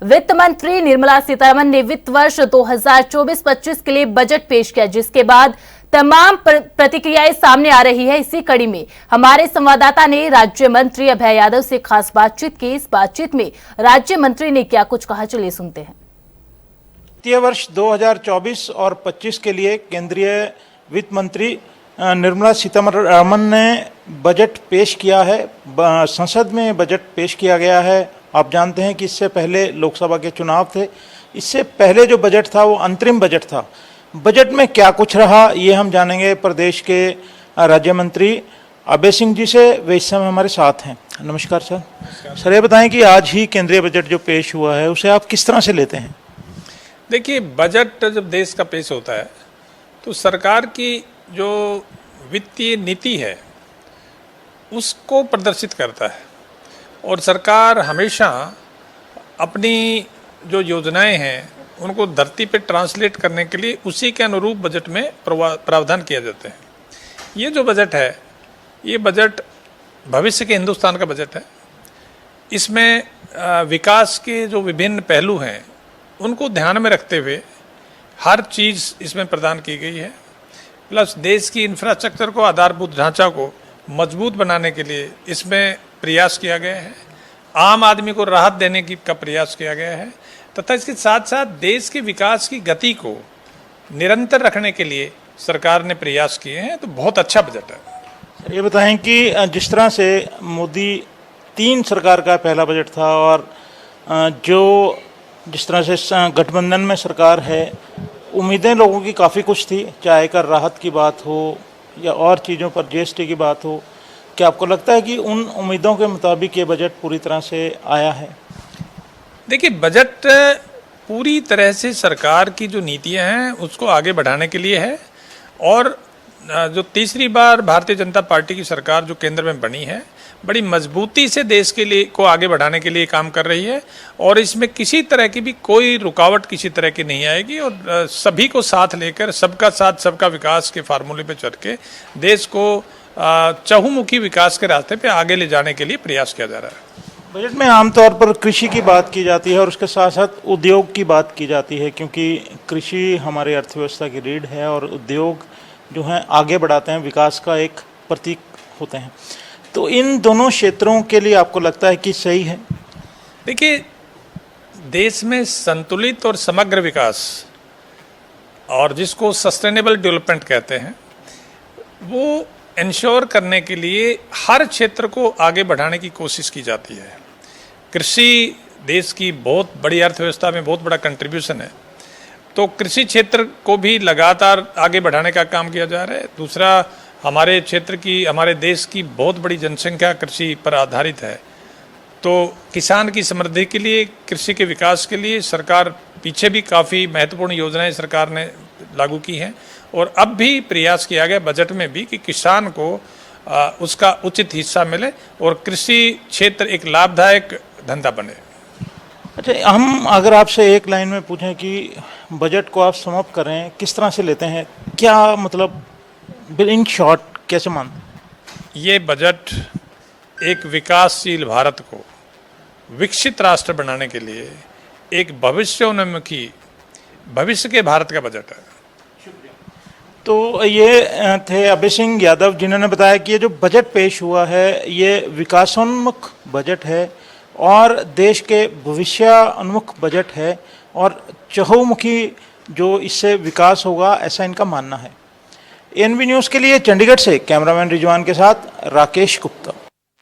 वित्त मंत्री निर्मला सीतारमण ने वित्त वर्ष 2024-25 के लिए बजट पेश किया, जिसके बाद तमाम प्रतिक्रियाएं सामने आ रही है। इसी कड़ी में हमारे संवाददाता ने राज्य मंत्री अभय यादव से खास बातचीत की। इस बातचीत में राज्य मंत्री ने क्या कुछ कहा, चलिए सुनते हैं। वित्तीय वर्ष 2024 और 25 के लिए केंद्रीय वित्त मंत्री निर्मला सीतारमण ने बजट पेश किया है। संसद में बजट पेश किया गया है। आप जानते हैं कि इससे पहले लोकसभा के चुनाव थे। इससे पहले जो बजट था वो अंतरिम बजट था। बजट में क्या कुछ रहा ये हम जानेंगे प्रदेश के राज्य मंत्री अभय सिंह जी से। वे इस समय हमारे साथ हैं। नमस्कार सर। सर ये बताएं कि आज ही केंद्रीय बजट जो पेश हुआ है उसे आप किस तरह से लेते हैं? देखिए, बजट जब देश का पेश होता है तो सरकार की जो वित्तीय नीति है उसको प्रदर्शित करता है, और सरकार हमेशा अपनी जो योजनाएं हैं उनको धरती पे ट्रांसलेट करने के लिए उसी के अनुरूप बजट में प्रावधान किया जाते हैं। ये जो बजट है, ये बजट भविष्य के हिंदुस्तान का बजट है। इसमें विकास के जो विभिन्न पहलू हैं उनको ध्यान में रखते हुए हर चीज़ इसमें प्रदान की गई है। प्लस देश की इंफ्रास्ट्रक्चर को, आधारभूत ढांचा को मजबूत बनाने के लिए इसमें प्रयास किया गया है। आम आदमी को राहत देने का प्रयास किया गया है, तथा इसके साथ साथ देश के विकास की गति को निरंतर रखने के लिए सरकार ने प्रयास किए हैं। तो बहुत अच्छा बजट है। ये बताएं कि जिस तरह से मोदी 3 सरकार का पहला बजट था और जो जिस तरह से गठबंधन में सरकार है, उम्मीदें लोगों की काफ़ी कुछ थी, चाहे कर राहत की बात हो या और चीज़ों पर जीएसटी की बात हो। क्या आपको लगता है कि उन उम्मीदों के मुताबिक ये बजट पूरी तरह से आया है? देखिए, बजट पूरी तरह से सरकार की जो नीतियां हैं उसको आगे बढ़ाने के लिए है, और जो तीसरी बार भारतीय जनता पार्टी की सरकार जो केंद्र में बनी है, बड़ी मजबूती से देश के लिए को आगे बढ़ाने के लिए काम कर रही है, और इसमें किसी तरह की भी कोई रुकावट किसी तरह की नहीं आएगी। और सभी को साथ लेकर सबका साथ सबका विकास के फार्मूले पे चढ़ के देश को चहुमुखी विकास के रास्ते पे आगे ले जाने के लिए प्रयास किया जा रहा है। बजट में आमतौर पर कृषि की बात की जाती है और उसके साथ साथ उद्योग की बात की जाती है, क्योंकि कृषि हमारी अर्थव्यवस्था की रीढ़ है और उद्योग जो हैं आगे बढ़ाते हैं, विकास का एक प्रतीक होते हैं। तो इन दोनों क्षेत्रों के लिए आपको लगता है कि सही है? देखिए, देश में संतुलित और समग्र विकास, और जिसको सस्टेनेबल डेवलपमेंट कहते हैं, वो इंश्योर करने के लिए हर क्षेत्र को आगे बढ़ाने की कोशिश की जाती है। कृषि देश की बहुत बड़ी अर्थव्यवस्था में बहुत बड़ा कंट्रीब्यूशन है, तो कृषि क्षेत्र को भी लगातार आगे बढ़ाने का काम किया जा रहा है। दूसरा, हमारे क्षेत्र की, हमारे देश की बहुत बड़ी जनसंख्या कृषि पर आधारित है, तो किसान की समृद्धि के लिए, कृषि के विकास के लिए सरकार पीछे भी काफ़ी महत्वपूर्ण योजनाएं सरकार ने लागू की हैं, और अब भी प्रयास किया गया बजट में भी कि किसान को उसका उचित हिस्सा मिले और कृषि क्षेत्र एक लाभदायक धंधा बने। अच्छा, हम अगर आपसे एक लाइन में पूछें कि बजट को आप समाप्त करें, किस तरह से लेते हैं? क्या मतलब इन शॉर्ट कैसे मानते हैं? ये बजट एक विकासशील भारत को विकसित राष्ट्र बनाने के लिए एक भविष्योन्मुखी भविष्य के भारत का बजट है। तो ये थे अभय सिंह यादव, जिन्होंने बताया कि ये जो बजट पेश हुआ है ये विकासोन्मुख बजट है और देश के भविष्योन्मुख बजट है, और चहुमुखी जो इससे विकास होगा ऐसा इनका मानना है। एएनबी न्यूज़ के लिए चंडीगढ़ से कैमरामैन रिजवान के साथ राकेश गुप्ता।